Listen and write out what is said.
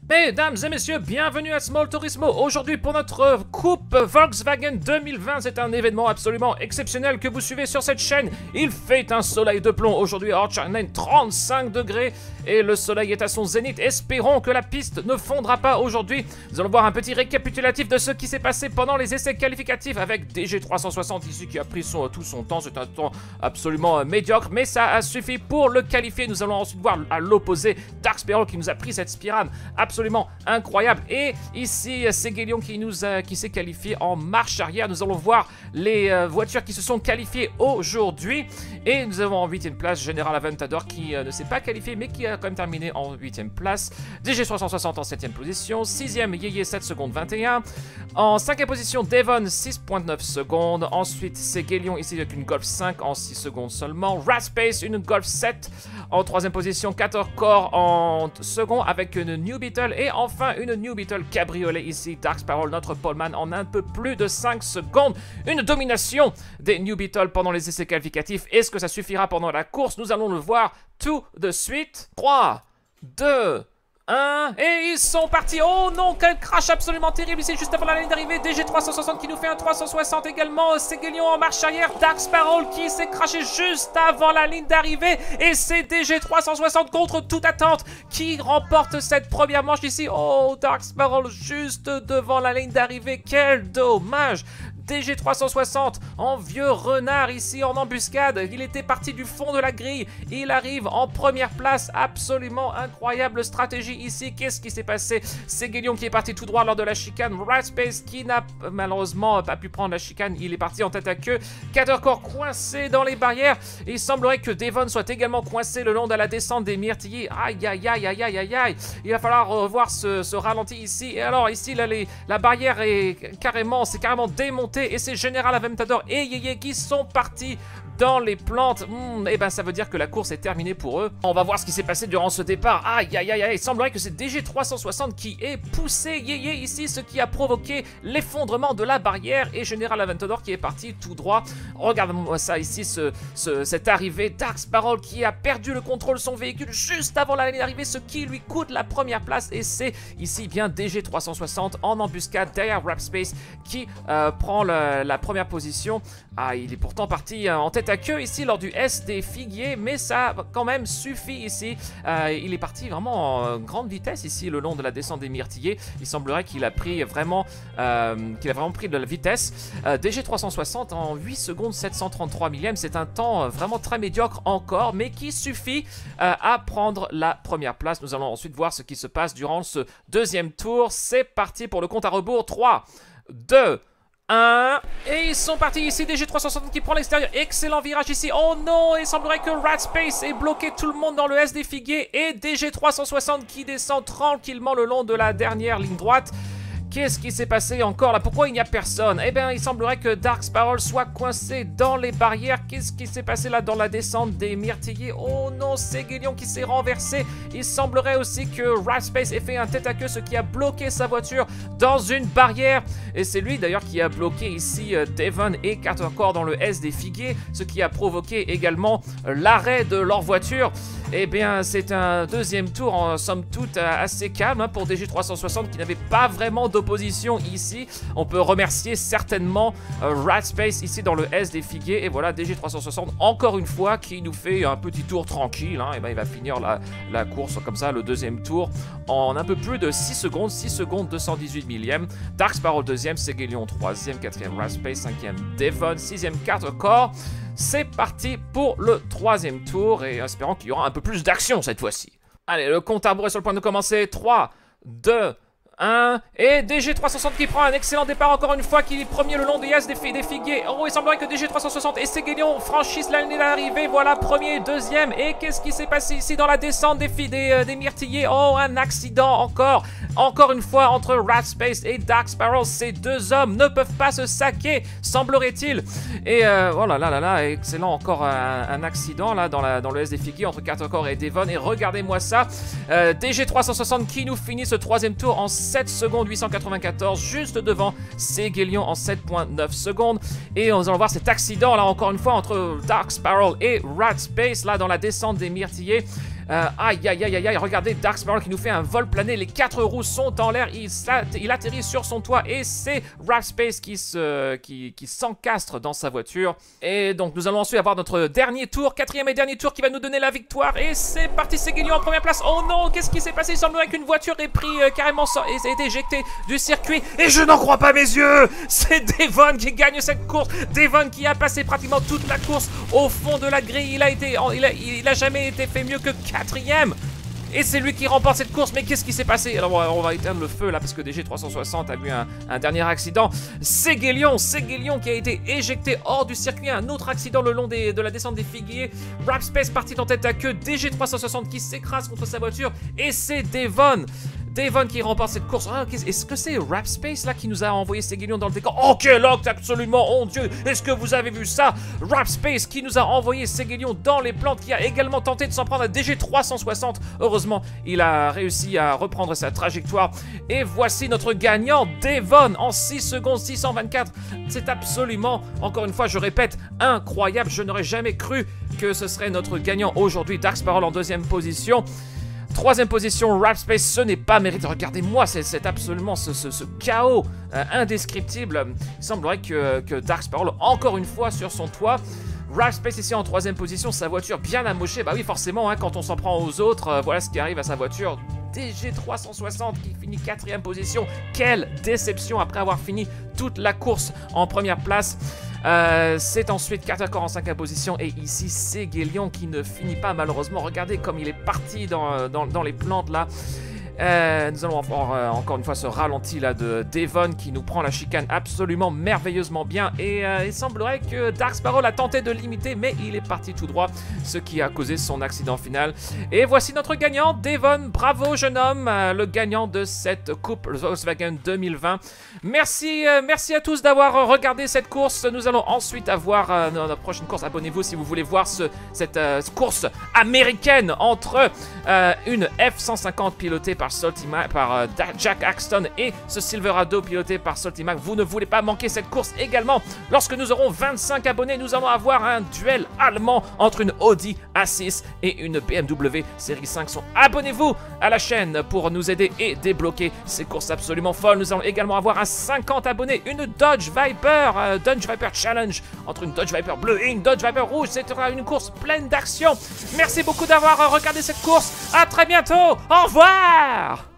Mesdames et messieurs, bienvenue à Small Turismo. Aujourd'hui pour notre coupe Volkswagen 2020, c'est un événement absolument exceptionnel que vous suivez sur cette chaîne. Il fait un soleil de plomb aujourd'hui à Ortschannen, 35 degrés et le soleil est à son zénith. Espérons que la piste ne fondra pas aujourd'hui. Nous allons voir un petit récapitulatif de ce qui s'est passé pendant les essais qualificatifs avec DG360 ici qui a pris tout son temps. C'est un temps absolument médiocre, mais ça a suffi pour le qualifier. Nous allons ensuite voir à l'opposé Dark Sparrow qui nous a pris cette spirale absolument incroyable. Et ici, c'est Guélion qui s'est qualifié en marche arrière. Nous allons voir les voitures qui se sont qualifiées aujourd'hui. Et nous avons en 8ème place General Aventador qui ne s'est pas qualifié, mais qui a quand même terminé en 8ème place. DG360 en 7ème position. 6ème, Yeye 7 secondes 21. En 5ème position, Devon 6.9 secondes. Ensuite, c'est Guélion ici avec une Golf 5 en 6 secondes seulement. Ratspace, une Golf 7 en 3ème position. Catercore en second avec une New Beetle. Et enfin, une New Beetle cabriolet ici. Dark Sparrow, notre poleman, en un peu plus de 5 secondes. Une domination des New Beetle pendant les essais qualificatifs. Est-ce que ça suffira pendant la course? Nous allons le voir tout de suite. 3, 2, 1, et ils sont partis. Oh non, quel crash absolument terrible ici juste avant la ligne d'arrivée. DG360 qui nous fait un 360 également. C'est Guélion en marche arrière. Dark Sparrow qui s'est crashé juste avant la ligne d'arrivée. Et c'est DG360 contre toute attente qui remporte cette première manche ici. Oh, Dark Sparrow juste devant la ligne d'arrivée. Quel dommage. DG360 en vieux renard ici en embuscade. Il était parti du fond de la grille. Il arrive en première place. Absolument incroyable stratégie ici. Qu'est-ce qui s'est passé? C'est Guélion qui est parti tout droit lors de la chicane. Ratspace qui n'a malheureusement pas pu prendre la chicane. Il est parti en tête à queue. Catercore coincé dans les barrières. Et il semblerait que Devon soit également coincé le long de la descente des myrtilliers. Aïe aïe aïe aïe aïe aïe aïe. Il va falloir revoir ce ralenti ici. Et alors ici là, la barrière est carrément démontée. Et c'est General Aventador et Yeye qui sont partis dans les plantes. Et ben ça veut dire que la course est terminée pour eux. On va voir ce qui s'est passé durant ce départ. Aïe aïe aïe aïe. Il semblerait que c'est DG360 qui ait poussé Yeye ici, ce qui a provoqué l'effondrement de la barrière. Et General Aventador qui est parti tout droit. Regardez-moi ça ici, cette arrivée. Dark Sparrow qui a perdu le contrôle de son véhicule juste avant la ligne d'arrivée, ce qui lui coûte la première place. Et c'est ici bien DG360 en embuscade derrière Ratspace qui prend la première position. Ah, il est pourtant parti en tête à queue ici lors du S des figuiers, mais ça a quand même suffi ici. Il est parti vraiment en grande vitesse ici le long de la descente des myrtilliers. Il semblerait qu'il a vraiment pris de la vitesse. DG360 en 8 secondes 733 millièmes, c'est un temps vraiment très médiocre encore, mais qui suffit à prendre la première place. Nous allons ensuite voir ce qui se passe durant ce deuxième tour. C'est parti pour le compte à rebours. 3, 2, 1, et ils sont partis ici. DG360 qui prend l'extérieur. Excellent virage ici. Oh non, il semblerait que Ratspace ait bloqué tout le monde dans le S des figuiers. Et DG360 qui descend tranquillement le long de la dernière ligne droite. Qu'est-ce qui s'est passé encore là? Pourquoi il n'y a personne? Eh bien, il semblerait que Dark Sparrow soit coincé dans les barrières. Qu'est-ce qui s'est passé là dans la descente des myrtilliers? Oh non, c'est Guélion qui s'est renversé. Il semblerait aussi que Ratspace ait fait un tête à queue, ce qui a bloqué sa voiture dans une barrière. Et c'est lui d'ailleurs qui a bloqué ici Devon et Catercore dans le S des figuiers, ce qui a provoqué également l'arrêt de leur voiture. Eh bien, c'est un deuxième tour en somme toute assez calme pour DG360 qui n'avait pas vraiment d'opposition ici. On peut remercier certainement Ratspace ici dans le S des figuiers. Et voilà, DG360 encore une fois qui nous fait un petit tour tranquille. Et ben, il va finir la course comme ça, le deuxième tour, en un peu plus de 6 secondes. 6 secondes 218 millièmes. Dark Sparrow deuxième, c'est Guélion troisième, quatrième Ratspace, cinquième Devon, sixième Catercore. C'est parti pour le troisième tour et espérons qu'il y aura un peu plus d'action cette fois-ci. Allez, le compte à rebours est sur le point de commencer. 3, 2, 1, et DG360 qui prend un excellent départ encore une fois, qui est premier le long des As des figuiers. Oh, il semblerait que DG360 et ses Guélion franchissent la ligne d'arrivée. Voilà, premier, deuxième. Et qu'est-ce qui s'est passé ici dans la descente des myrtilliers? Oh, un accident encore une fois entre Ratspace et Dark Sparrow. Ces deux hommes ne peuvent pas se saquer, semblerait-il. Et oh là là là là, excellent, encore un accident là dans le S des figuiers entre Catercore et Devon. Et regardez-moi ça, DG360 qui nous finit ce troisième tour en 7 secondes 894, juste devant Guélion en 7.9 secondes. Et nous allons voir cet accident là encore une fois entre Dark Sparrow et Ratspace là dans la descente des myrtilliers. Aïe, aïe, aïe, aïe, aïe, regardez Dark Sparrow qui nous fait un vol plané. Les 4 roues sont en l'air. Il atterrit sur son toit et c'est Rapspace qui s'encastre dans sa voiture. Et donc, nous allons ensuite avoir notre dernier tour, quatrième et dernier tour qui va nous donner la victoire. Et c'est parti, Séguélion en première place. Oh non, qu'est-ce qui s'est passé? Il semblerait qu'une voiture ait pris carrément et a été éjectée du circuit. Et je n'en crois pas mes yeux! C'est Devon qui gagne cette course. Devon qui a passé pratiquement toute la course au fond de la grille. Il a jamais été fait mieux que quatrième. Et c'est lui qui remporte cette course. Mais qu'est-ce qui s'est passé? Alors on va éteindre le feu là parce que DG360 a eu un dernier accident. Séguélion qui a été éjecté hors du circuit. Un autre accident le long de la descente des figuiers. Rapspace parti en tête à queue. DG360 qui s'écrase contre sa voiture. Et c'est Devon qui remporte cette course. Ah, est-ce que c'est Rapspace là qui nous a envoyé Séguélion dans le décor? Oh quel acte absolument oh Dieu! Est-ce que vous avez vu ça? Rapspace qui nous a envoyé Séguélion dans les plantes, qui a également tenté de s'en prendre à DG360. Heureusement, il a réussi à reprendre sa trajectoire. Et voici notre gagnant, Devon, en 6 secondes 624. C'est absolument, encore une fois, je répète, incroyable. Je n'aurais jamais cru que ce serait notre gagnant aujourd'hui. Dark Sparrow en deuxième position. Troisième position, Rapspace, ce n'est pas mérité. Regardez-moi, c'est absolument ce chaos indescriptible. Il semblerait que Dark Sparrow, encore une fois, sur son toit. Rapspace ici en troisième position, sa voiture bien amochée. Bah oui, forcément, hein, quand on s'en prend aux autres, voilà ce qui arrive à sa voiture. DG360 qui finit quatrième position. Quelle déception après avoir fini toute la course en première place. C'est ensuite Carter en cinquième position et ici Séguélion qui ne finit pas malheureusement. Regardez comme il est parti dans les plantes là. Nous allons avoir encore une fois ce ralenti là de Devon qui nous prend la chicane absolument merveilleusement bien. Et il semblerait que Dark Sparrow a tenté de l'imiter, mais il est parti tout droit, ce qui a causé son accident final. Et voici notre gagnant, Devon. Bravo jeune homme, le gagnant de cette coupe Volkswagen 2020. Merci à tous d'avoir regardé cette course. Nous allons ensuite avoir notre prochaine course. Abonnez-vous si vous voulez voir cette course américaine entre une F-150 pilotée par Jack Axton et ce Silverado piloté par Salty-Mac. Vous ne voulez pas manquer cette course également. Lorsque nous aurons 25 abonnés, nous allons avoir un duel allemand entre une Audi A6 et une BMW série 5. Abonnez-vous à la chaîne pour nous aider et débloquer ces courses absolument folles. Nous allons également avoir un 50 abonnés, une Dodge Viper Challenge entre une Dodge Viper bleue et une Dodge Viper rouge. C'est une course pleine d'action. Merci beaucoup d'avoir regardé cette course. À très bientôt. Au revoir.